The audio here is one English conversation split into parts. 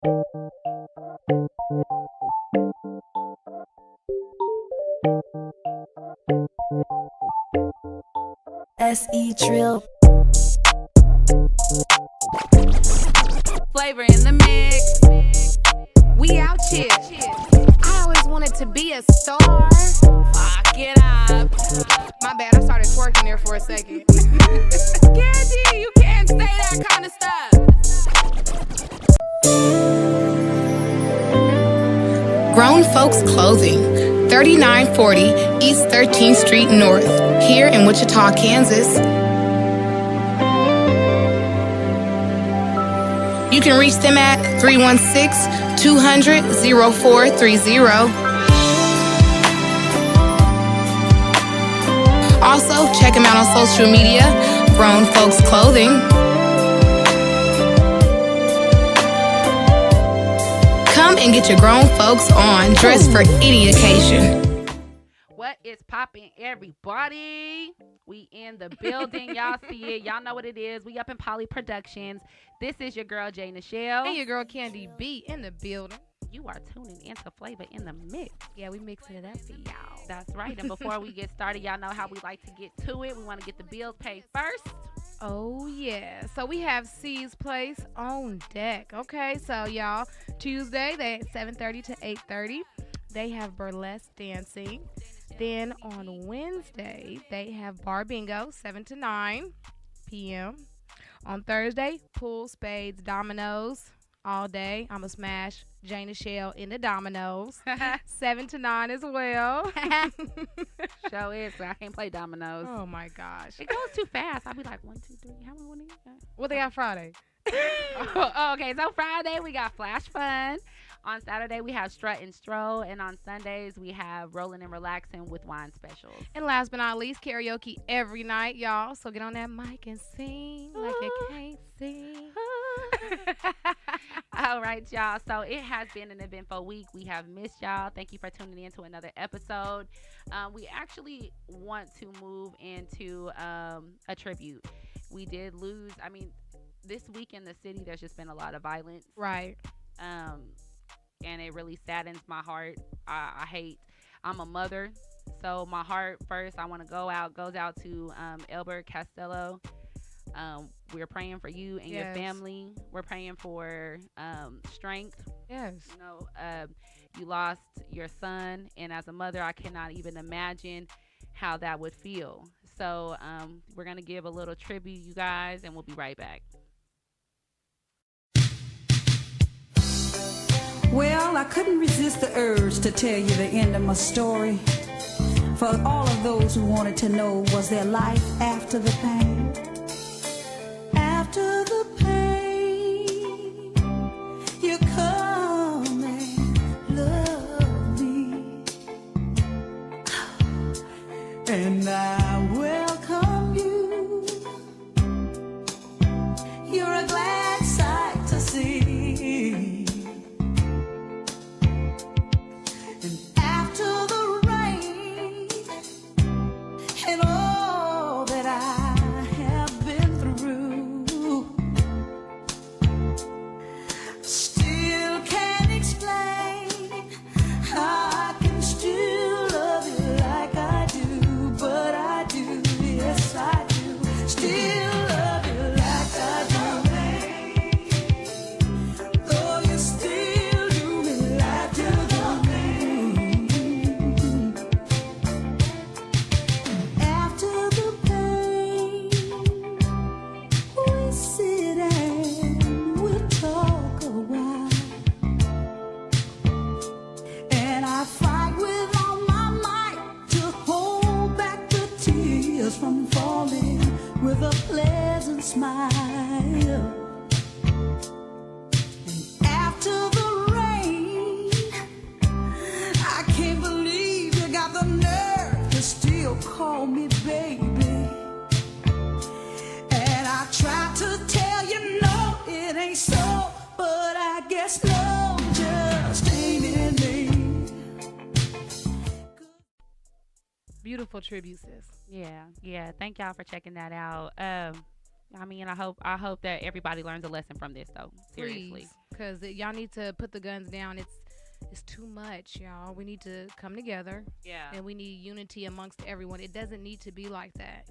SE Drill. Flavor in the mix. We out here. I always wanted to be a star. Fuck it up. My bad, I started twerking there for a second. Kandy, you can't say that kind of stuff. Grown Folks Clothing, 3940 East 13th Street North, here in Wichita, Kansas. You can reach them at 316-200-0430. Also, check them out on social media, Grown Folks Clothing. Come and get your grown folks on, dressed for any occasion. What is poppin', everybody? We in the building. Y'all see it. Y'all know what it is. We up in Poly Productions. This is your girl, J.NICHELLE. And your girl, Kandy B, in the building. You are tuning into Flavor in the Mix. Yeah, we mixing it up for y'all. That's right. And before we get started, y'all know how we like to get to it. We want to get the bills paid first. Oh, yeah. So we have C's Place on deck. Okay, so y'all, Tuesday, they at 7:30 to 8:30. They have burlesque dancing. Then on Wednesday, they have bar bingo, 7 to 9 p.m. On Thursday, pool, spades, dominoes all day. I'm going to smash J.NICHELLE in the dominoes, 7 to 9 as well. Show is, I can't play dominoes. Oh, my gosh. It goes too fast. I'll be like, 1, 2, 3. How many want to get? What they got Friday? Okay, so Friday, we got Flash Fun. On Saturday, we have Strut and Stroll. And on Sundays, we have Rolling and Relaxing with wine specials. And last but not least, karaoke every night, y'all. So get on that mic and sing like you can't sing. All right, y'all. So it has been an eventful week. We have missed y'all. Thank you for tuning in to another episode. We actually want to move into a tribute. We did lose. I mean, this week in the city, there's just been a lot of violence. Right. And it really saddens my heart. I'm a mother, so my heart first, I want to goes out to Albert Castello. We're praying for you and your family. We're praying for strength. Yes. You know, you lost your son, and as a mother, I cannot even imagine how that would feel. So we're going to give a little tribute, you guys, and we'll be right back. Well, I couldn't resist the urge to tell you the end of my story. For all of those who wanted to know, was there life after the pain? After the pain, you come and love me, and I welcome you. You're a glad sight to see. Beautiful tribute, sis. Yeah. Thank y'all for checking that out. I mean, I hope that everybody learns a lesson from this, though. Seriously. because y'all need to put the guns down. It's too much, y'all. We need to come together. Yeah. And we need unity amongst everyone. It doesn't need to be like that.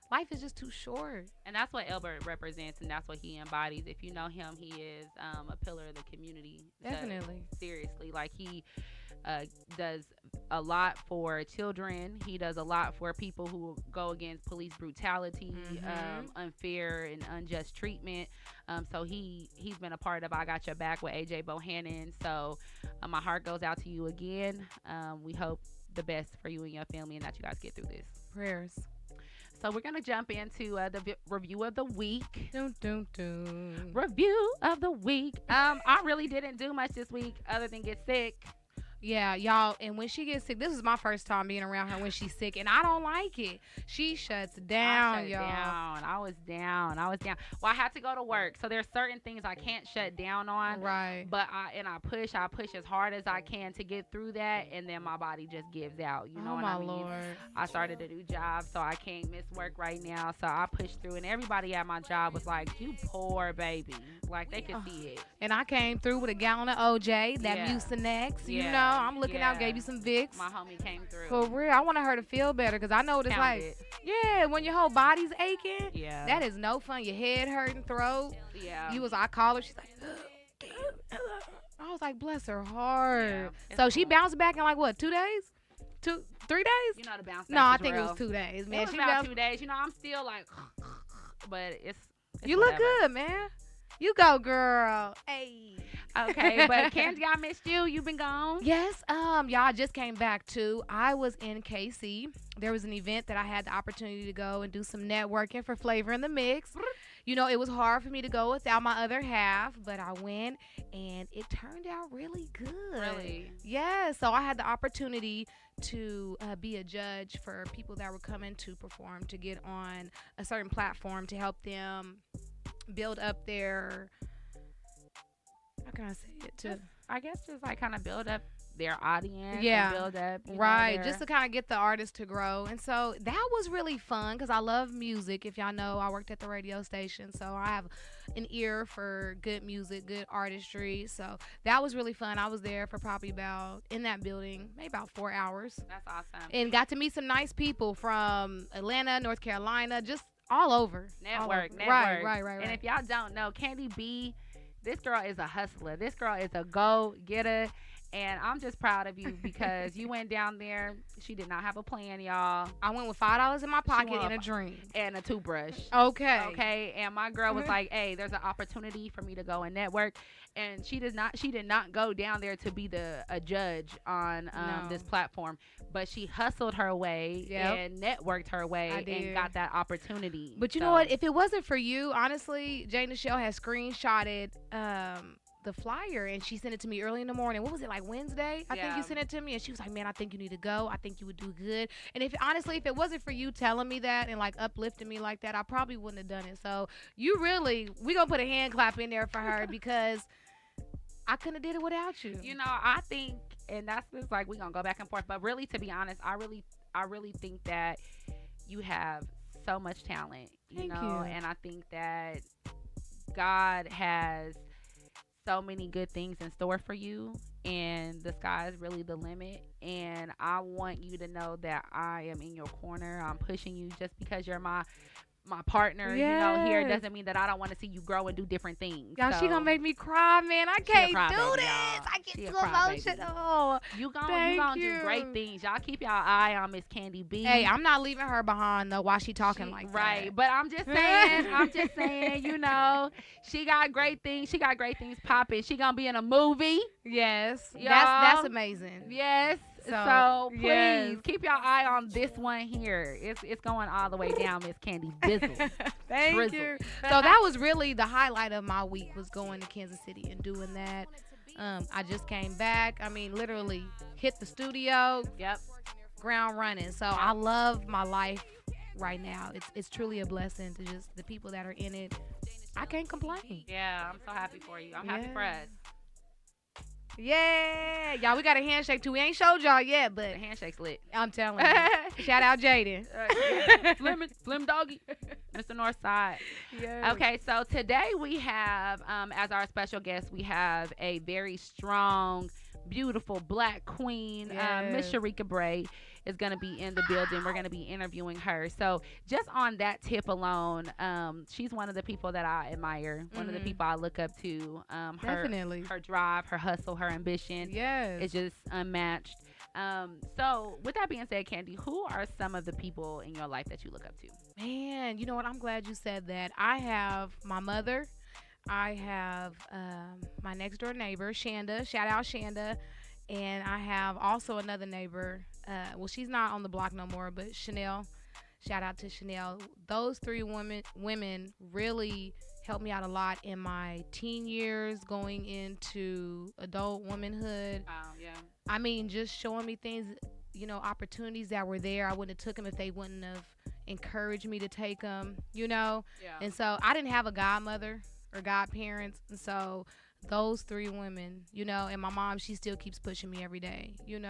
Life is just too short. And that's what Elbert represents, and that's what he embodies. If you know him, he is a pillar of the community. Definitely. Seriously. Like, he does a lot for children. He does a lot for people who go against police brutality, unfair and unjust treatment. So he's been a part of I Got Your Back with AJ Bohannon. So my heart goes out to you again. We hope the best for you and your family, and that you guys get through this. Prayers. So we're going to jump into the review of the week. Dun, dun, dun. Review of the week. I really didn't do much this week other than get sick. Yeah, y'all, and when she gets sick, this is my first time being around her when she's sick, and I don't like it. She shuts down, y'all. I was down. Well, I had to go to work, so there's certain things I can't shut down on. Right. But I push as hard as I can to get through that, and then my body just gives out. You know what I mean? Lord. I started a new job, so I can't miss work right now. So I pushed through, and everybody at my job was like, "You poor baby," like they could see it. And I came through with a gallon of OJ, that Mucinex, you know. I'm looking out, gave you some Vicks. My homie came through. For real, I wanted her to feel better because I know what it's like. Yeah, when your whole body's aching. Yeah. That is no fun. Your head hurting, throat. Yeah. I called her. She's like, I was like, bless her heart. Yeah, so she bounced back in like what, 2 days? 3 days? You know the bounce back. No, I is think real. it was 2 days, man. It was She about bounced. 2 days. You know, I'm still like, but it's You look whatever. good, man. You go, girl. Hey. Okay, but Kandy, I missed you. You've been gone. Yes, y'all just came back too. I was in KC. There was an event that I had the opportunity to go and do some networking for Flavor in the Mix. You know, it was hard for me to go without my other half, but I went and it turned out really good. Really? Yeah, so I had the opportunity to be a judge for people that were coming to perform, to get on a certain platform to help them build up their, how can I say it? I guess just like kind of build up their audience. Yeah. And build up. Right. Just to kind of get the artist to grow. And so that was really fun because I love music. If y'all know, I worked at the radio station. So I have an ear for good music, good artistry. So that was really fun. I was there for probably in that building, maybe about 4 hours. That's awesome. And got to meet some nice people from Atlanta, North Carolina, just all over. Network. Right. And if y'all don't know, Kandy B, this girl is a hustler. This girl is a go-getter. And I'm just proud of you because you went down there. She did not have a plan, y'all. I went with $5 in my pocket and a dream. And a toothbrush. Okay. And my girl was like, hey, there's an opportunity for me to go and network. And she did not go down there to be a judge on this platform. But she hustled her way and networked her way and got that opportunity. But you know what? If it wasn't for you, honestly, J.NICHELLE has screenshotted the flyer and she sent it to me early in the morning. What was it, like Wednesday? I think you sent it to me and she was like, man, I think you need to go. I think you would do good. And if it wasn't for you telling me that and like uplifting me like that, I probably wouldn't have done it. So we gonna put a hand clap in there for her because I couldn't have did it without you. You know, I think, and that's just like, we gonna go back and forth, but really, to be honest, I really think that you have so much talent, you know, and I think that God has so many good things in store for you, and the sky is really the limit. And I want you to know that I am in your corner. I'm pushing you. Just because you're my partner, you know, here doesn't mean that I don't want to see you grow and do different things. Y'all, she gonna make me cry, man. I can't do this. I get too emotional. You gonna do great things. Y'all keep y'all eye on Miss Kandy B. Hey, I'm not leaving her behind though while she talking like that. Right, but I'm just saying, you know, she got great things. She got great things popping. She gonna be in a movie. Yes, y'all. That's amazing. Yes. So please keep your eye on this one here. It's going all the way down, Miss Kandy Bizzle. Thank you. So that was really the highlight of my week, was going to Kansas City and doing that. I just came back. I mean, literally hit the studio. Yep. Ground running. So I love my life right now. It's truly a blessing to just the people that are in it. I can't complain. Yeah, I'm so happy for you. I'm happy for us. Yeah. Y'all, we got a handshake too. We ain't showed y'all yet, but The handshake's lit. I'm telling you. Shout out Jaden. Slim doggy. Mr. Northside. Yeah. Okay, so today we have, as our special guest, we have a very strong, beautiful black queen. Miss Yes. Sherika Bray is going to be in the building. We're going to be interviewing her. So just on that tip alone, she's one of the people that I admire, one of the people I look up to. Definitely. Her drive, her hustle, her ambition Yes. is just unmatched. So with that being said, Kandy, who are some of the people in your life that you look up to? Man, you know what? I'm glad you said that. I have my mother. I have my next door neighbor, Shanda. Shout out Shanda. And I have also another neighbor. Well, she's not on the block no more, but Chanel. Shout out to Chanel. Those three women really helped me out a lot in my teen years, going into adult womanhood. Yeah. I mean, just showing me things, opportunities that were there. I wouldn't have took them if they wouldn't have encouraged me to take them, Yeah. And so I didn't have a godmother or godparents. And so those three women, and my mom, she still keeps pushing me every day, and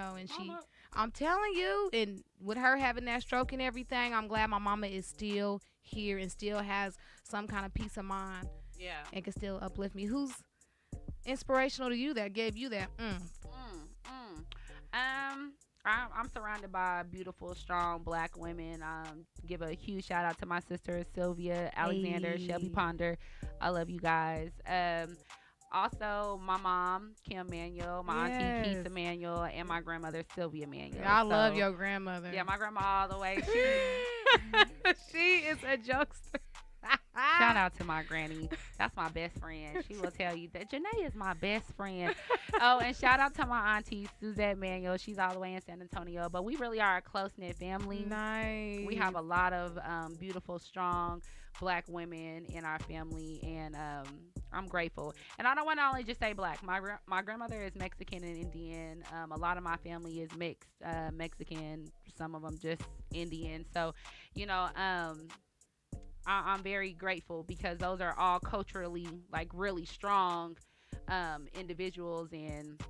I'm telling you, and with her having that stroke and everything, I'm glad my mama is still here and still has some kind of peace of mind. Yeah. And can still uplift me. Who's inspirational to you that gave you that? I'm surrounded by beautiful, strong black women. Give a huge shout out to my sisters, Sylvia, Alexander, Hey. Shelby Ponder. I love you guys. Also, my mom, Kim Manuel, my auntie, Yes. Keith Manuel, and my grandmother, Sylvia Manuel. I love So, your grandmother. Yeah, my grandma all the way. She is a jokester. Shout out to my granny. That's my best friend. She will tell you that Janae is my best friend. Oh, and shout out to my auntie, Suzette Manuel. She's all the way in San Antonio. But we really are a close-knit family. Nice. We have a lot of beautiful, strong black women in our family, and I'm grateful. And I don't want to only just say black. My grandmother is Mexican and Indian. A lot of my family is mixed, Mexican. Some of them just Indian. So, I'm very grateful because those are all culturally really strong individuals, and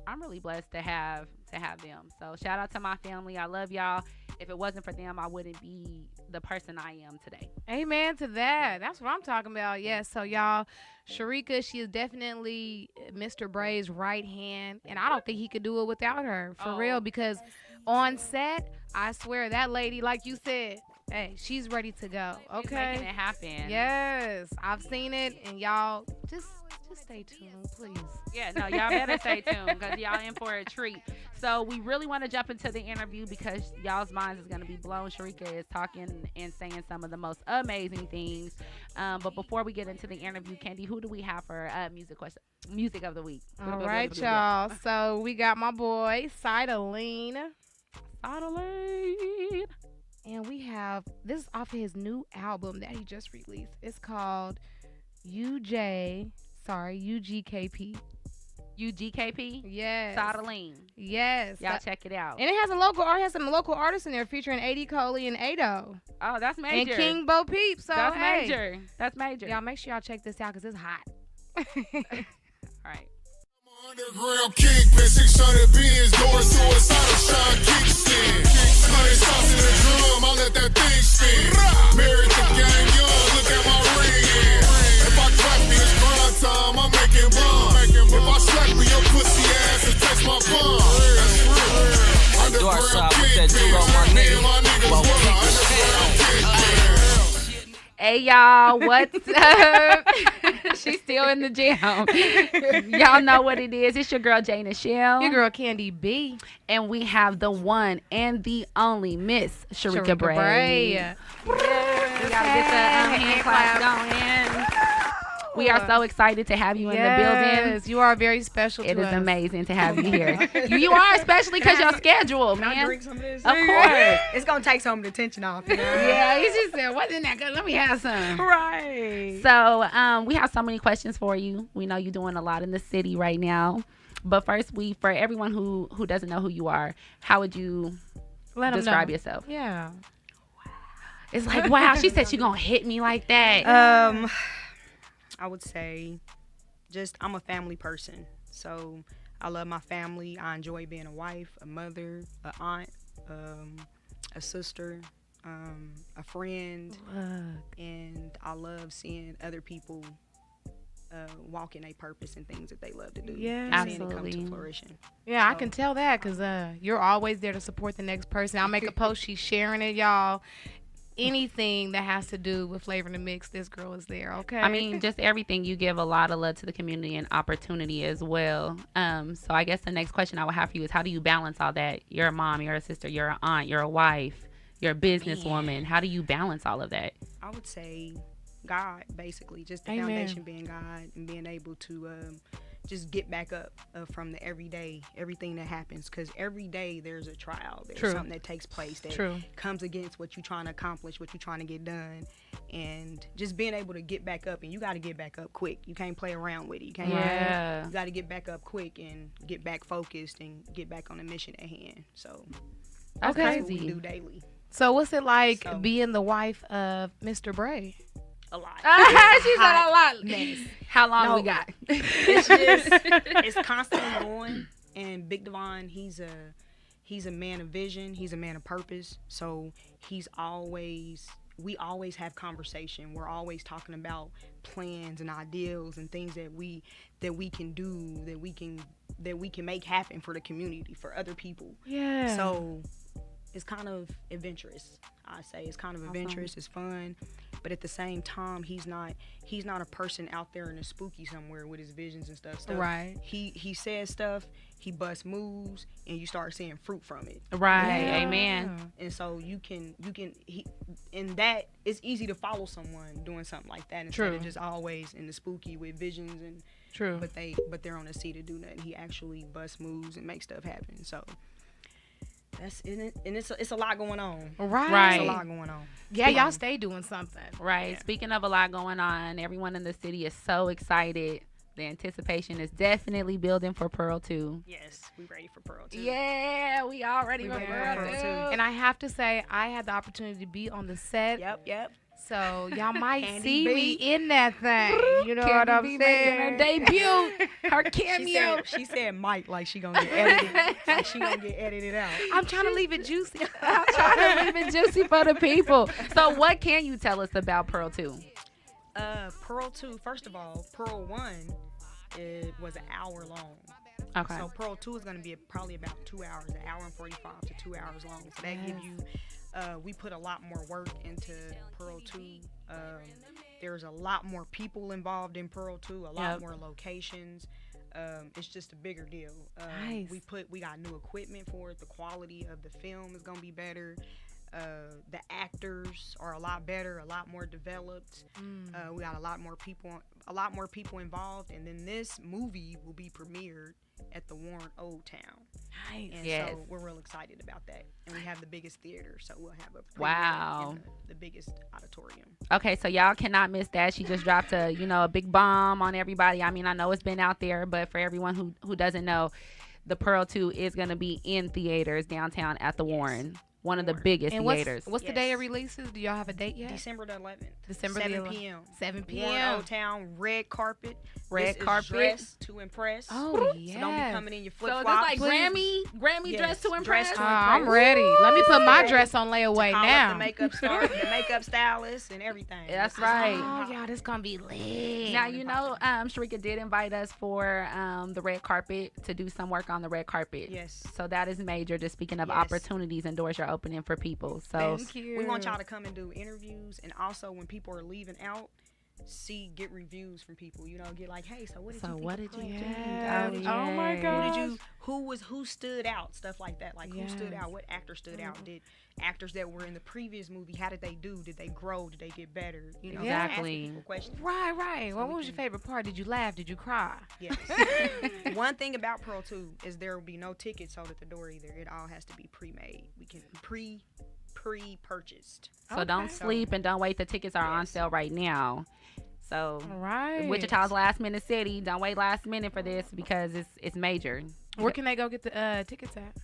I'm really blessed to have them. So shout out to my family. I love y'all. If it wasn't for them, I wouldn't be the person I am today. Amen to that. That's what I'm talking about. Yes. So y'all, Sherika, she is definitely Mr. Bray's right hand, and I don't think he could do it without her, for real, because on set, I swear that lady, like you said, hey, she's ready to go. She's Okay. making it happen. Yes, I've seen it, and y'all just stay tuned, please. Yeah, no, y'all better stay tuned because y'all in for a treat. So we really want to jump into the interview because y'all's minds is going to be blown. Sherika is talking and saying some of the most amazing things. But before we get into the interview, Kandy, who do we have for music of the week? All right, y'all. So we got my boy, Sideline. And we have, this is off of his new album that he just released. It's called UGKP. UGKP? Yes. Sideline. Yes. Y'all check it out. And it has some local artists in there featuring A.D. Coley and Ado. Oh, that's major. And King Bo Peep. So, that's hey, major. That's major. y'all make sure y'all check this out because it's hot. All right. Underground kingpin, 600 beans, door suicidal, shine kickstand. 100 sauce in the drum, I let that thing spin. Married the gang young, look at my ring. If I crack me, it's grind time, I'm making run. If I slack me, your pussy ass and text my bum. That's real. Dark side Underground with that kingpin, dude on my me nigga. and my niggas Well, will keep it underground kingpin. Hey y'all, what's up? She's still in the jam. Y'all know what it is. It's your girl J.NICHELLE. Your girl Kandy B. And we have the one and the only Miss Sherika Bray. Bray. We gotta get the hand claps going. We are so excited to have you in the building. Yes, you are very special It to is us. amazing to have you here. You are, especially because your schedule, Can I man. drink some of this? Of course. It's going to take some of the tension off. You know? Yeah, he just said, what's in that? Let me have some. Right. So we have so many questions for you. We know you're doing a lot in the city right now. But first, for everyone who doesn't know who you are, how would you Let 'em describe know. yourself? Yeah. It's like, wow, she said she gonna hit me like that. I would say I'm a family person. So I love my family. I enjoy being a wife, a mother, a aunt, a sister, a friend, and I love seeing other people walk in a purpose and things that they love to do. Yeah. And seeing it come Absolutely. to fruition. Yeah, I So- can tell that because you're always there to support the next person. I'll make a post. She's sharing it, y'all. Anything that has to do with Flavor in the Mix, this girl is there, okay? I mean, just everything. You give a lot of love to the community and opportunity as well. So I guess the next question I would have for you is, how do you balance all that? You're a mom, you're a sister, you're an aunt, you're a wife, you're a businesswoman. How do you balance all of that? I would say God, basically, just the Amen. foundation being God and being able to just get back up from the everyday, everything that happens, because every day there's a trial, there's True. something that takes place that True. comes against what you're trying to accomplish, what you're trying to get done, and just being able to get back up. And you got to get back up quick. You can't play around with it. You can't. Yeah. You got to get back up quick and get back focused and get back on the mission at hand. So That's Okay. that's what we crazy. do daily. So what's it like So- being the wife of Mr. Bray? A lot. She said a lot. Mess. How long No. we got? It's just it's constantly going. And Big Devon, he's a man of vision. He's a man of purpose. So we always have conversation. We're always talking about plans and ideals and things that we can do, that we can make happen for the community, for other people. Yeah. So it's kind of adventurous. I say it's kind of adventurous. It's fun, but at the same time, he's not a person out there in the spooky somewhere with his visions and stuff. Right. He says stuff. He busts moves, and you start seeing fruit from it. Right. Yeah. Amen. And so in that it's easy to follow someone doing something like that instead True. of just always in the spooky with visions and. True. But they're on the seat to do nothing. He actually busts moves and makes stuff happen. So. That's in it, and it's a lot going on. Right. It's a lot going on. Yeah, y'all stay doing something. Right. Yeah. Speaking of a lot going on, everyone in the city is so excited. The anticipation is definitely building for Pearl 2. Yes, we ready for Pearl 2. Yeah, we all ready We for ready for Pearl Pearl 2. 2. And I have to say, I had the opportunity to be on the set. Yep. So y'all might Kandy see B. me in that thing. You know what Kandy I'm B saying? making her debut, her cameo. She said Mike like she gonna get edited. Like she gonna get edited out. I'm trying to leave it juicy. I'm trying to leave it juicy for the people. So what can you tell us about Pearl 2? Pearl 2, first of all, Pearl 1 it was an hour long. Okay. So Pearl 2 is gonna be probably about 2 hours, an hour and 45 to 2 hours long. So that gives you we put a lot more work into Pearl 2. There's a lot more people involved in Pearl 2, a lot Yep. more locations. It's just a bigger deal. Nice. We got new equipment for it. The quality of the film is gonna be better. The actors are a lot better, a lot more developed. We got a lot more people involved, and then this movie will be premiered at the Warren Old Town. Nice. And Yes. so we're real excited about that. And we have the biggest theater, so we'll have a premiere Wow. in the biggest auditorium. Okay, so y'all cannot miss that. She just dropped a big bomb on everybody. I mean, I know it's been out there, but for everyone who doesn't know, the Pearl 2 is going to be in theaters downtown at the Warren. One of the biggest And theaters. what's the day of Yes. releases? Do y'all have a date yet? December the 11th. December the 7 11th. p.m. 7 Warren p.m. Old Town, red carpet. Red This carpet. Is dress to impress. Oh, yeah. So don't be coming in your flip So is flops. this like Grammy Yes, dress to dress impress? to I'm ready. Let me put my dress on layaway Call now. up the makeup star, the makeup stylist, and everything. That's This is right. Oh, y'all, this gonna be lit. Now, Sherika did invite us for the red carpet to do some work on the red carpet. Yes. So that is major. Just speaking of Yes. opportunities and doors you're opening for people. So Thank you. We want y'all to come and do interviews, and also when people are leaving out, get reviews from people. Get like, hey, so what did you think? what of did you Pearl think? Two? Yes. What did you- Oh my Who god. who stood out? Stuff like that. Like who stood Yes. out? What actor stood out? Did actors that were in the previous movie, how did they do? Did they grow? Did they get better? Exactly. asking people questions. Right. So Well, we what was your can- favorite part? Did you laugh? Did you cry? Yes. One thing about Pearl 2 is there will be no tickets sold at the door either. It all has to be pre-made. We can pre-purchased. So don't Okay. sleep and don't wait. The tickets are on Yes. sale right now. So All right. Wichita's last minute city. Don't wait last minute for this because it's major. Where can they go get the tickets at?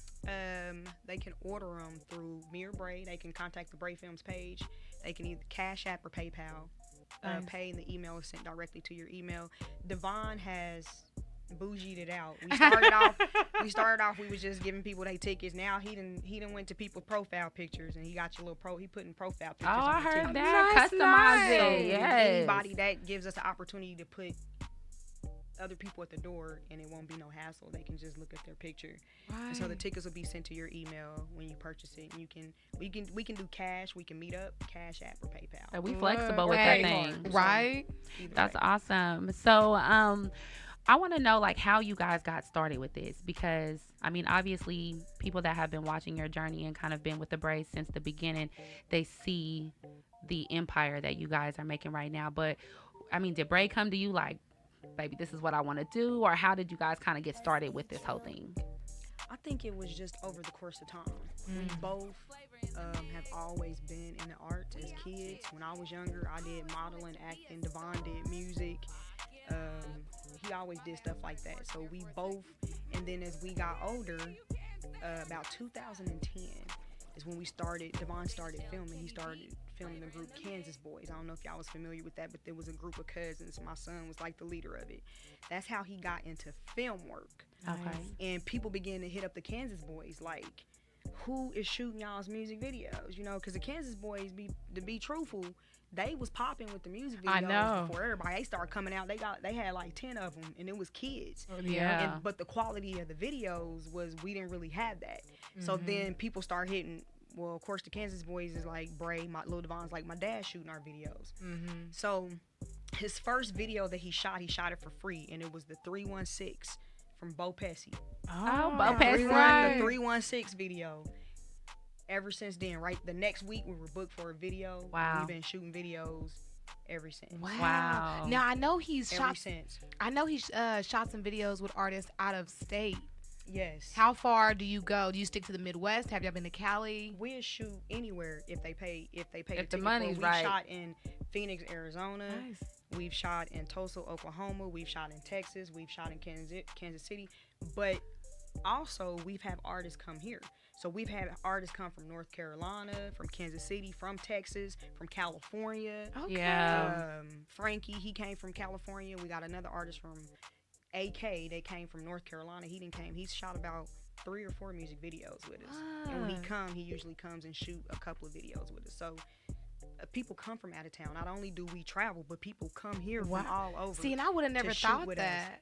They can order them through Bray. They can contact the Bray Films page. They can either Cash App or PayPal. Nice. Pay, and the email is sent directly to your email. Devon has bougied it out. We started off. We was just giving people their tickets. Now he done went to people's profile pictures, and he got your little he putting profile pictures. Oh, on I the heard tickets. that. Nice, Customize nice. it. Yes. Anybody that gives us the opportunity to put other people at the door, and it won't be no hassle. They can just look at their picture. And so the tickets will be sent to your email when you purchase it. And we can do cash. We can meet up, Cash App or PayPal. Are we flexible with that Hey, thing? Right? Either That's way. awesome. So, I want to know like how you guys got started with this, because I mean, obviously, people that have been watching your journey and kind of been with the Brays since the beginning, they see the empire that you guys are making right now. But I mean, did Bray come to you like, baby, this is what I want to do, or how did you guys kind of get started with this whole thing? I think it was just over the course of time. We both have always been in the arts as kids. When I was younger, I did modeling, acting. Devon did music. He always did stuff like that. So we both, and then as we got older, about 2010 is when Devon started filming. He started filming the group Kansas Boys. I don't know if y'all was familiar with that, but there was a group of cousins. My son was like the leader of it. That's how he got into film work. Okay. And people began to hit up the Kansas Boys like, who is shooting y'all's music videos? You know, because the Kansas Boys, to be truthful, they was popping with the music videos I know. before everybody. They started coming out. They had like 10 of them, and it was kids. Yeah. But the quality of the videos was, we didn't really have that. So then people start hitting. Well, of course, the Kansas Boys is like Bray. My Lil Devon's like my dad shooting our videos. So his first video that he shot it for free, and it was the 316 from Bo Pesci. Oh, Bo Pesci. The 316 video. Ever since then, right? The next week we were booked for a video. Wow. We've been shooting videos ever since. Wow. Now I know he's Ever shot. since. I know he's shot some videos with artists out of state. Yes. How far do you go? Do you stick to the Midwest? Have y'all been to Cali? We'll shoot anywhere if they pay. If the ticket money's for it. right. We've shot in Phoenix, Arizona. Nice. We've shot in Tulsa, Oklahoma. We've shot in Texas. We've shot in Kansas City. But also, we've had artists come here. So we've had artists come from North Carolina, from Kansas City, from Texas, from California. Okay. Yeah. Frankie, he came from California. We got another artist from AK. They came from North Carolina. He's shot about 3 or 4 music videos with us. And when he usually comes and shoot a couple of videos with us. So people come from out of town. Not only do we travel, but people come here from all over. See, and I would have never to shoot thought with that.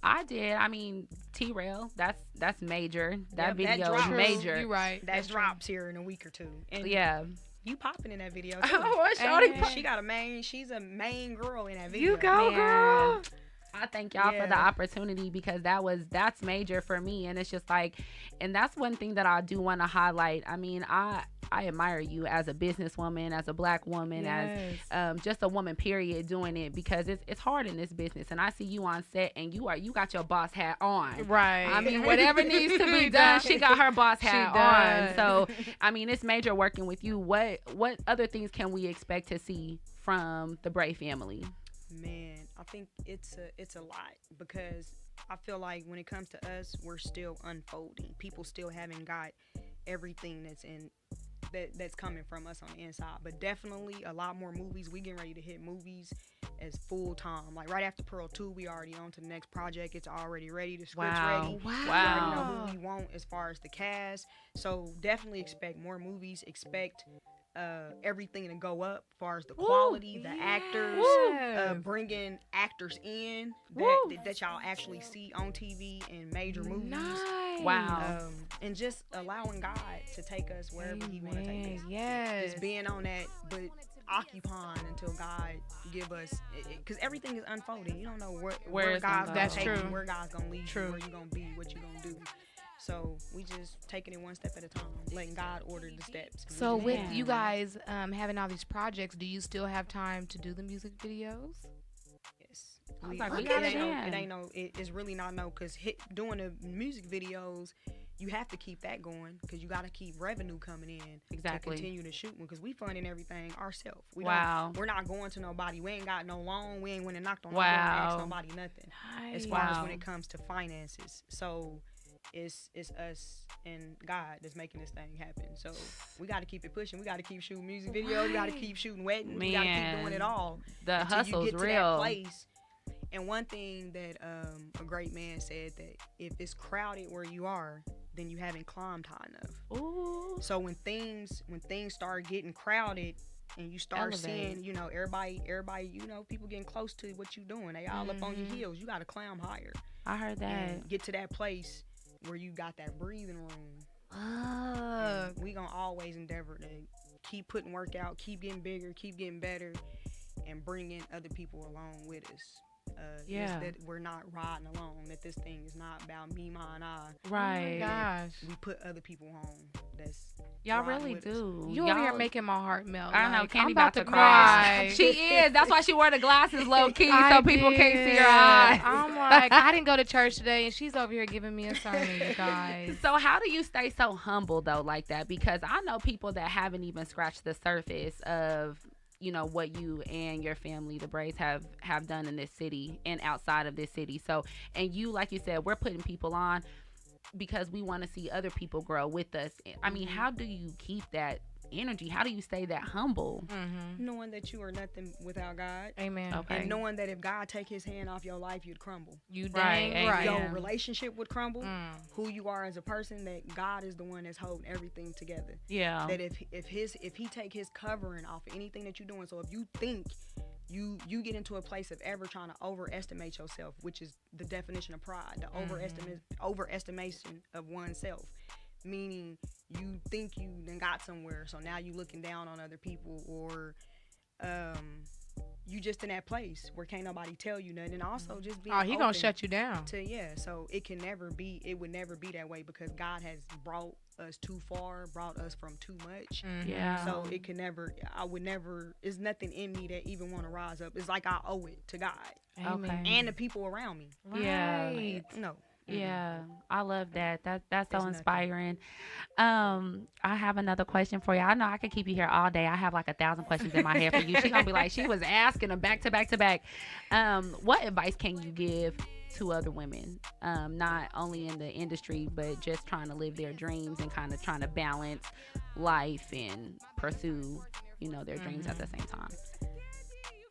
I did. I mean, T-Rail, that's major. That Yep, that video is drops. major. You're right. That drops here in a week or 2. And Yeah. you popping in that video too. Oh, shorty. And she's a main girl in that video. You go, Man. girl. I thank y'all for the Yeah. opportunity, because that's major for me. And it's just like, and that's one thing that I do want to highlight. I mean, I admire you as a businesswoman, as a black woman, as just a woman, period, doing it, because it's hard in this business. And I see you on set, and you got your boss hat on. Right. I mean, whatever needs to be done, she got her boss hat on. So, I mean, it's major working with you. What other things can we expect to see from the Bray family? Man, I think it's a lot, because I feel like when it comes to us, we're still unfolding. People still haven't got everything that's coming from us on the inside, but definitely a lot more movies. We getting ready to hit movies as full time. Like right after Pearl 2, we already on to the next project. It's already ready. The script's ready. Wow. We already know who we want as far as the cast. So definitely expect more movies. Expect everything to go up as far as the quality, the actors, bringing actors in that y'all actually see on TV in major movies. Nice. Wow. And just allowing God to take us wherever He want to take us. Yes. Just being on that, but occupying until God give us, because everything is unfolding. You don't know where it's God's gonna gonna go. take That's you, true. where God's gonna lead True. you, where you gonna be, what you gonna do. So we just taking it one step at a time, letting God order the steps. So with Yeah. you guys having all these projects, do you still have time to do the music videos? Yes. I was We- like, it we got ain't it no- in. It ain't no. It's really not no. Because doing the music videos, you have to keep that going, because you got to keep revenue coming in Exactly. to continue to shoot one, because we funding everything ourselves. Wow. We're not going to nobody. We ain't got no loan. We ain't went and knocked on Wow. nobody and asked nobody nothing. As far as Wow. when it comes to finances. So it's us and God that's making this thing happen. So we got to keep it pushing. We got to keep shooting music videos. We got to keep shooting weddings. We got to keep doing Man. it all The until hustle's you get to that real. place. And one thing that a great man said, that if it's crowded where you are, then you haven't climbed high enough. Ooh. So when things start getting crowded and you start seeing, you know, everybody, you know, people getting close to what you doing, they all up on your heels. You got to climb higher. I heard that. And get to that place where you got that breathing room. We gonna always endeavor to keep putting work out, keep getting bigger, keep getting better, and bringing other people along with us. Just that we're not riding alone, that this thing is not about me, mine, I. Right. Oh my gosh. We put other people on. Y'all really do. You over here making my heart melt. I know, like, Kandy I'm about to cry. cry. She is. That's why she wore the glasses low key so people can't see her eyes. I'm like, I didn't go to church today, and she's over here giving me a sermon, you guys. So how do you stay so humble though, like that? Because I know people that haven't even scratched the surface of, you know, what you and your family, the Brays, have done in this city and outside of this city. So, and you, like you said, we're putting people on because we want to see other people grow with us. I mean, how do you keep that energy? How do you stay that humble? Knowing that you are nothing without God. Amen. Okay. And knowing that if God take his hand off your life, you'd crumble. You dang right. Your relationship would crumble. Who you are as a person, that God is the one that's holding everything together. Yeah. That if he take his covering off of anything that you're doing, so if you think you get into a place of ever trying to overestimate yourself, which is the definition of pride, the overestimation of oneself, meaning you think you done got somewhere, so now you looking down on other people, or you just in that place where can't nobody tell you nothing, and also just being he gonna shut you down. So it would never be that way, because God has brought us too far, brought us from too much. Yeah. So I would never, it's nothing in me that even want to rise up. It's like I owe it to God. Okay. And the people around me. Yeah. No. Yeah, I love that. That's so It's inspiring. I have another question for you. I know I could keep you here all day. I have like 1,000 questions in my head for you. She's gonna be like, she was asking them back to back to back. What advice can you give to other women, not only in the industry, but just trying to live their dreams and kind of trying to balance life and pursue, you know, their dreams at the same time?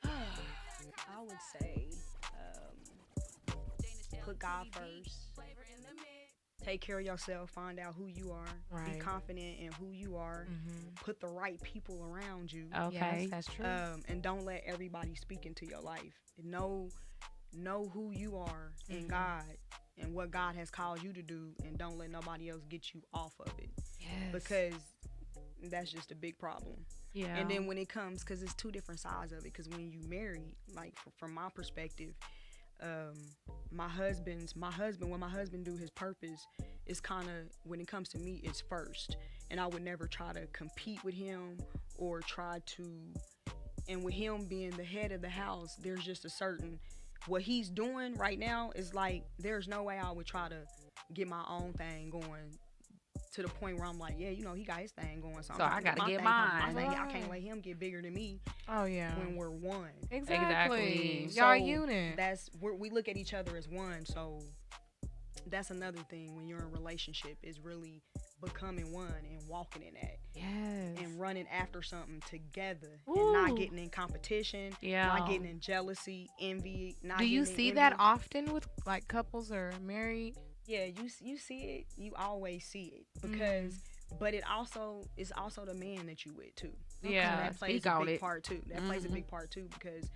I would say put God first. Take care of yourself. Find out who you are. Right. Be confident in who you are. Put the right people around you. Okay. Yes, that's true. And don't let everybody speak into your life. Know who you are in God and what God has called you to do, and don't let nobody else get you off of it. Yes. Because that's just a big problem. Yeah. And then when it comes, because it's two different sides of it. Because when you marry, like from my perspective, my husband, when my husband do his purpose, it's kind of, when it comes to me, it's first. And I would never try to compete with him or try to, and with him being the head of the house, there's just a certain, what he's doing right now is like, there's no way I would try to get my own thing going to the point where I'm like, yeah, you know, he got his thing going, so I gotta get mine. I can't let him get bigger than me. Oh yeah. When we're one. Exactly. So y'all unit. We look at each other as one. So that's another thing when you're in a relationship, is really becoming one and walking in that. Yes. And running after something together. Ooh. And not getting in competition. Yeah. Not getting in jealousy, envy. Do you see that often with like couples or married? Yeah, you see it. You always see it, because, but it's also the man that you with too. Yeah, that plays a big part too. That plays a big part too, because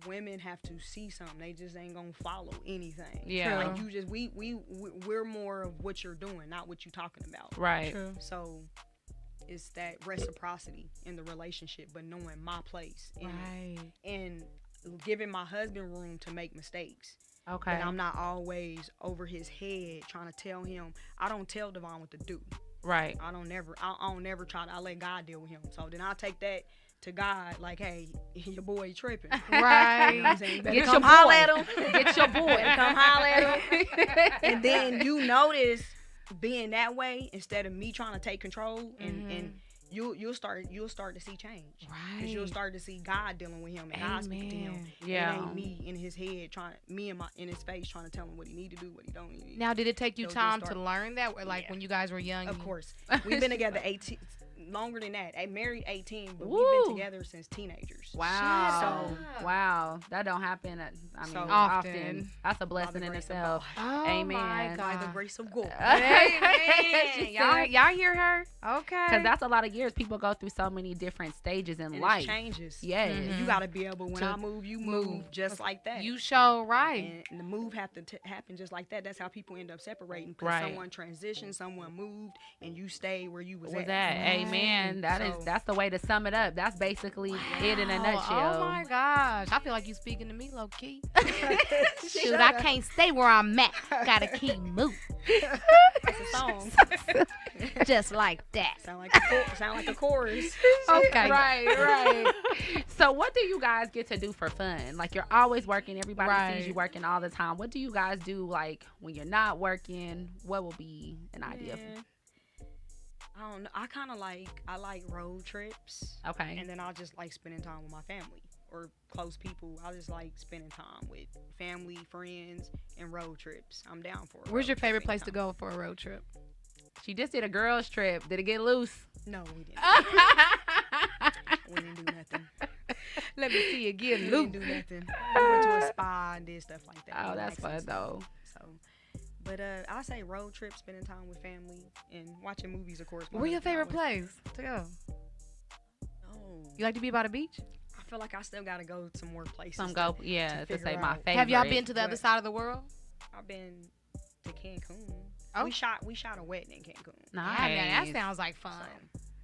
women have to see something. They just ain't gonna follow anything. Yeah, like you just we're more of what you're doing, not what you're talking about. Right. True. So it's that reciprocity in the relationship, but knowing my place. Right. And giving my husband room to make mistakes. Okay. And I'm not always over his head trying to tell him. I don't tell Devon what to do. Right. I don't never try to. I let God deal with him. So then I take that to God, like, hey, your boy tripping. Right. You know what I'm saying? Get your boy. At him. Get your boy. Come holler at him. And then you notice being that way, instead of me trying to take control, and you'll start to see change. Right. Because you'll start to see God dealing with him and God speaking to him. Yeah. It ain't me in his head in his face trying to tell him what he need to do, what he don't need. Now, did it take you time to learn that? Like when you guys were young? Of course. We've been together longer than that. I married 18, but Woo. we've been together since teenagers. Wow. So- Wow. That don't happen. I mean, So often. That's a By the blessing in grace of itself. Oh Amen. my By the God. grace of God. Amen. She y'all, said- y'all hear her? Okay. Because that's a lot of years. People go through so many different stages in And life. it changes. Yes. Mhm. You got to be able, when To I move, you move just like that. you show right. And the move have to happen just like that. That's how people end up separating. Because Right. someone transitioned, someone moved, and you stayed where you was Was at. that? Amen. So- That's the way to sum it up. That's basically it in a nutshell. Oh my gosh. I feel like you speaking to me low key. Shoot, Shut I up. can't stay where I'm at. Gotta keep moving. That's a song. Just like that. sound like a chorus. Okay. Right. So what do you guys get to do for fun? Like, you're always working. Everybody Right. sees you working all the time. What do you guys do, like, when you're not working? What will be an idea? Man, I don't know. I like road trips. Okay. And then I just like spending time with my family or close people. I just like spending time with family, friends, and road trips. I'm down for it. Where's your favorite place to go for a road trip? She just did a girls trip. Did it get loose? No, we didn't. We didn't do nothing. Let me see you get We didn't do nothing. We went to a spa and did stuff like that. Oh, that's fun, Relaxing though. stuff. So, but I say road trip, spending time with family, and watching movies, of course. My Where's your husband favorite always- place to go? Oh, You like to be by the beach? I feel like I still gotta go to more places. Some to- go, yeah, to figure say my out. favorite. Have y'all been to the other What? side of the world? I've been to Cancun. Oh. We shot a wedding in Cancun. Nice. Yeah, man, that sounds like fun.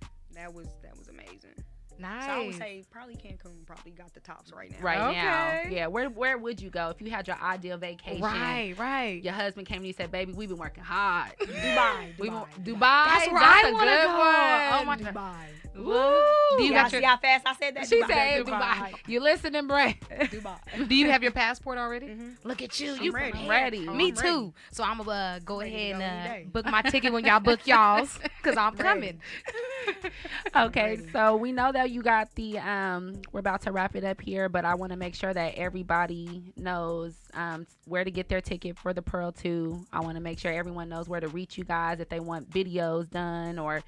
So, that was amazing. Nice. So I would say probably Cancun probably got the tops right now. Right now. Okay. Yeah, where would you go if you had your ideal vacation? Right. Your husband came to you and said, "Baby, we've been working hard." Dubai. We Dubai. want Dubai. That's where I a wanna good go. one. Oh my god. Dubai. Woo. Do you You got got your- see how fast I said that? She Dubai. said Dubai. You listening, Bray? Dubai. Do you have your passport already? Mhm. Look at you. I'm You ready. prepared. Ready. Oh, Me I'm too. ready. So I'm gonna go Ready to ahead go any day. and book my ticket when y'all book y'all's, cause I'm Ready. coming. Okay, ready. so we know that you got the we're about to wrap it up here, but I want to make sure that everybody knows where to get their ticket for the Pearl 2. I want to make sure everyone knows where to reach you guys if they want videos done or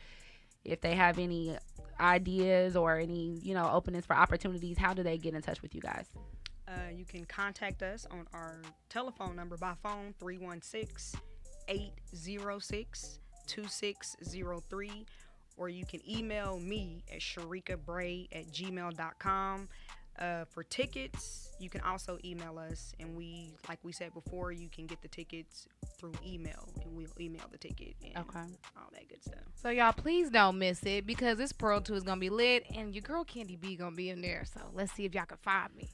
if they have any ideas or any, openings for opportunities. How do they get in touch with you guys? You can contact us on our telephone number by phone 316-806-2603, or you can email me at sherikabray@gmail.com. For tickets, you can also email us, and like we said before, you can get the tickets through email, and we'll email the ticket and Okay. all that good stuff. So y'all please don't miss it because this Pearl 2 is gonna be lit and your girl Kandy B gonna be in there. So let's see if y'all can find me.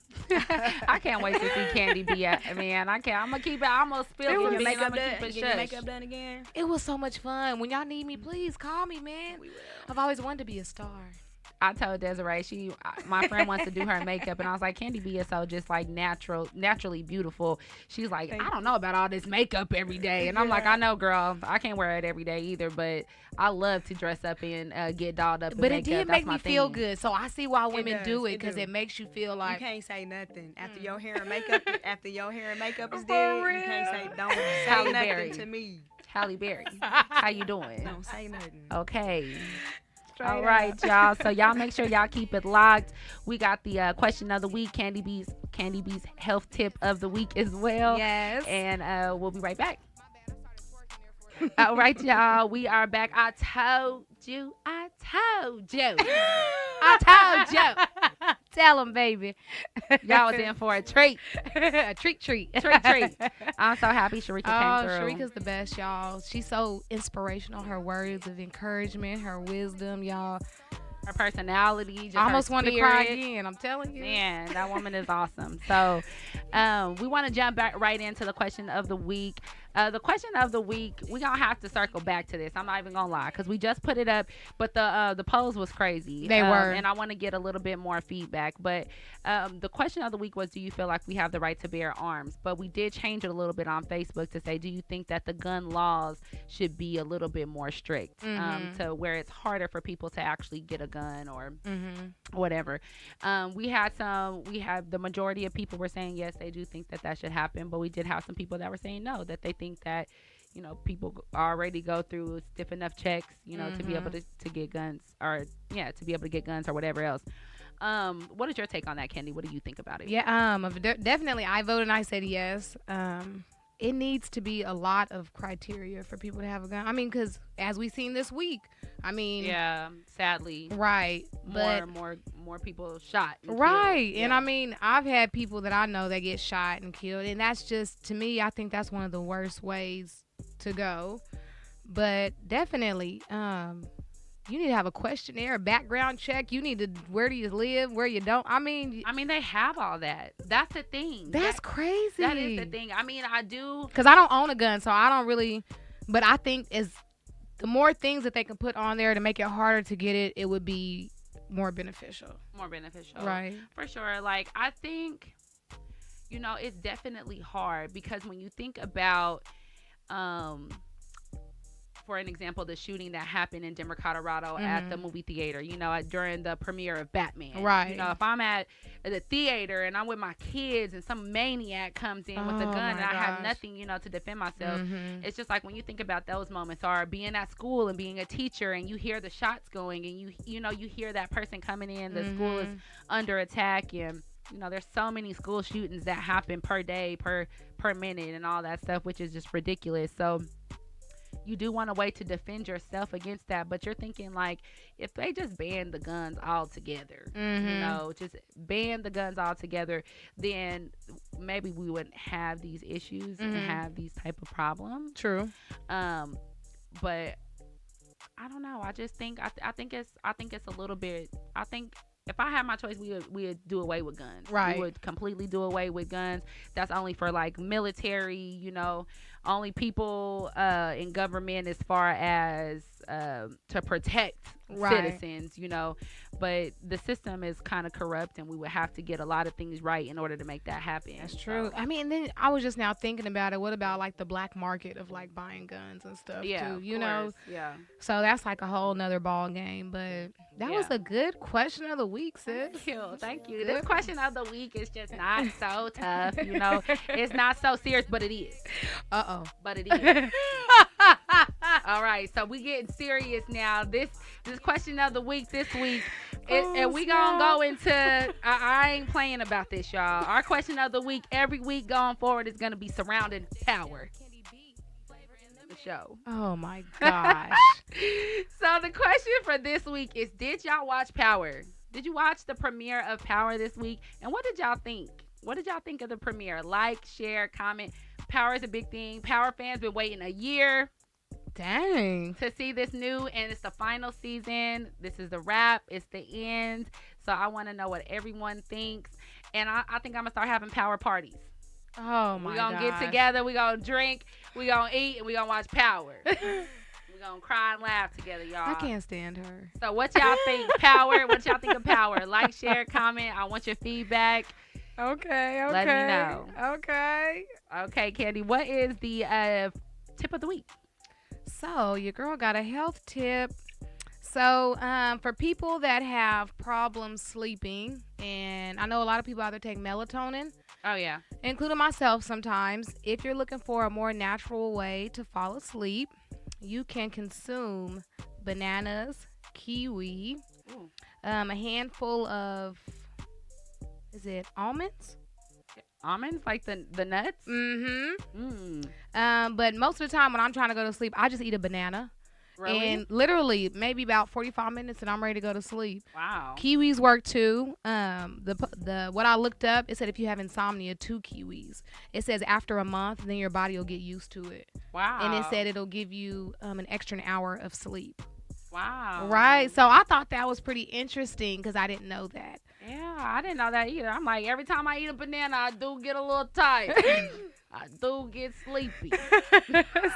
I can't wait to see Kandy be at. Man, I can't. I'm gonna keep it. I'm gonna spill some Get your beans. I'm makeup gonna done, keep it get your shush. makeup done again. It was so much fun. When y'all need me, please call me, man. We will. I've always wanted to be a star. I told Desiree, my friend wants to do her makeup, and I was like, Kandy B is so just like naturally beautiful. She's like, I don't know about all this makeup every day, and I'm like, I know, girl, I can't wear it every day either, but I love to dress up and get dolled up. In But makeup. it did That's make my me feel thing. good. So I see why women does, do it it because do. it makes you feel You like can't say nothing after your hair and makeup. After your hair and makeup is For dead, you can't say don't say Halle nothing Berry. to me. Halle Berry, how you doing? Don't say nothing. Okay. Straight All right, up. y'all. So y'all make sure y'all keep it locked. We got the question of the week, Kandy B's health tip of the week as well. Yes. And we'll be right back. All right, y'all. We are back. I told you. I told you. Tell them, baby. Y'all was in for a treat. A treat. Treat. I'm so happy Sherika Oh, came through. Sherika's the best, y'all. She's so inspirational. Her words of encouragement, her wisdom, y'all. Her personality. Just I almost her wanted to cry spirit. again. I'm telling you. Man, that woman is awesome. So we want to jump back right into the question of the week. The question of the week, we're going to have to circle back to this. I'm not even going to lie because we just put it up, but the polls was crazy. They were. And I want to get a little bit more feedback. But the question of the week was, do you feel like we have the right to bear arms? But we did change it a little bit on Facebook to say, do you think that the gun laws should be a little bit more strict to where it's harder for people to actually get a gun or whatever? We have the majority of people were saying yes, they do think that should happen, but we did have some people that were saying no, that they think that people already go through stiff enough checks, to be able to get guns to be able to get guns or whatever else. What is your take on that, Kandy? What do you think about it? Yeah, definitely I voted and I said yes. It needs to be a lot of criteria for people to have a gun. I mean, because as we've seen this week, yeah, sadly, right, but more people shot, and right, killed. And I mean, I've had people that I know that get shot and killed, and that's just, to me, I think that's one of the worst ways to go. But definitely, you need to have a questionnaire, a background check. You need to, where do you live, where you don't. I mean, they have all that. That's the thing. That's crazy. That is the thing. I do. Because I don't own a gun, so I don't really. But I think the more things that they can put on there to make it harder to get it, it would be more beneficial. Right. For sure. Like, I think, it's definitely hard because when you think about, for an example, the shooting that happened in Denver, Colorado at the movie theater, during the premiere of Batman. Right. If I'm at the theater and I'm with my kids and some maniac comes in with a gun and I have nothing, to defend myself, it's just like when you think about those moments, or being at school and being a teacher and you hear the shots going and you hear that person coming in, the school is under attack, and there's so many school shootings that happen per day, per minute, and all that stuff, which is just ridiculous. So you do want a way to defend yourself against that, but you're thinking, like, if they just ban the guns altogether, just ban the guns altogether, then maybe we wouldn't have these issues and have these type of problems. True. But I don't know. I just think I think it's a little bit. I think if I had my choice, we would do away with guns. Right. We would completely do away with guns. That's only for like military, only people in government as far as to protect citizens, but the system is kind of corrupt and we would have to get a lot of things right in order to make that happen. That's true. So, Then I was just now thinking about it. What about like the black market of like buying guns and stuff too, Yeah. So that's like a whole nother ball game, but that was a good question of the week, sis. Thank you. This question of the week is just not so tough, It's not so serious, but it is. But it is. All right, so we getting serious now. This question of the week this week, and we gonna go into. I ain't playing about this, y'all. Our question of the week every week going forward is gonna be surrounding power. The show. Oh my gosh. So the question for this week is: did y'all watch Power? Did you watch the premiere of Power this week? And what did y'all think? What did y'all think of the premiere? Like, share, comment. Power is a big thing. Power fans been waiting a year. Dang. To see this new, and it's the final season. This is the wrap. It's the end. So I want to know what everyone thinks. And I think I'm going to start having Power parties. Oh, my God. We're going to get together. We're going to drink. We're going to eat. And we're going to watch Power. We're going to cry and laugh together, y'all. I can't stand her. So what y'all think? Power. What y'all think of Power? Like, share, comment. I want your feedback. Okay. Let me know. Okay, Kandy. What is the tip of the week? So your girl got a health tip. So for people that have problems sleeping, and I know a lot of people out there take melatonin. Oh, yeah. Including myself sometimes. If you're looking for a more natural way to fall asleep, you can consume bananas, kiwi, a handful of, is it almonds? Almonds, like the nuts? But most of the time when I'm trying to go to sleep, I just eat a banana. Really? And literally maybe about 45 minutes and I'm ready to go to sleep. Wow. Kiwis work too. The what I looked up, it said if you have insomnia, 2 kiwis. It says after a month, then your body will get used to it. Wow. And it said it'll give you an extra hour of sleep. Wow. Right. So I thought that was pretty interesting because I didn't know that. Yeah, I didn't know that either. I'm like, every time I eat a banana, I do get a little tired. I do get sleepy.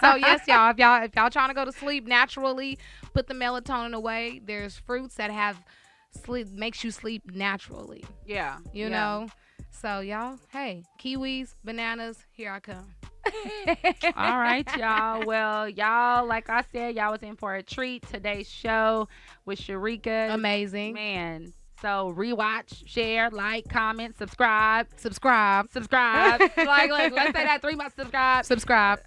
So yes, y'all, if y'all trying to go to sleep naturally, put the melatonin away. There's fruits that have makes you sleep naturally. Yeah. You know. So y'all, hey, kiwis, bananas, here I come. All right, y'all. Well, y'all, like I said, y'all was in for a treat. Today's show with Sherika. Amazing. Man, So rewatch, share, like, comment, subscribe. Subscribe. Look, let's say that 3 months. Subscribe.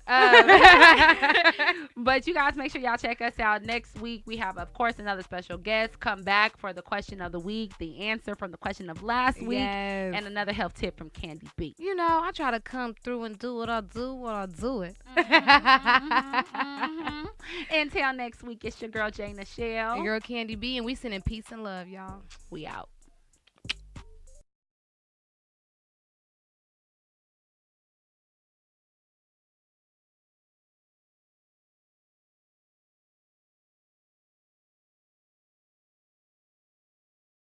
But you guys make sure y'all check us out next week. We have, of course, another special guest come back for the question of the week, the answer from the question of last week, Yes. and another health tip from Kandy B. You know, I try to come through and do what I do when I do it. Until next week, it's your girl, J.NICHELLE. Your girl Kandy B, and we sending peace and love, y'all. We out.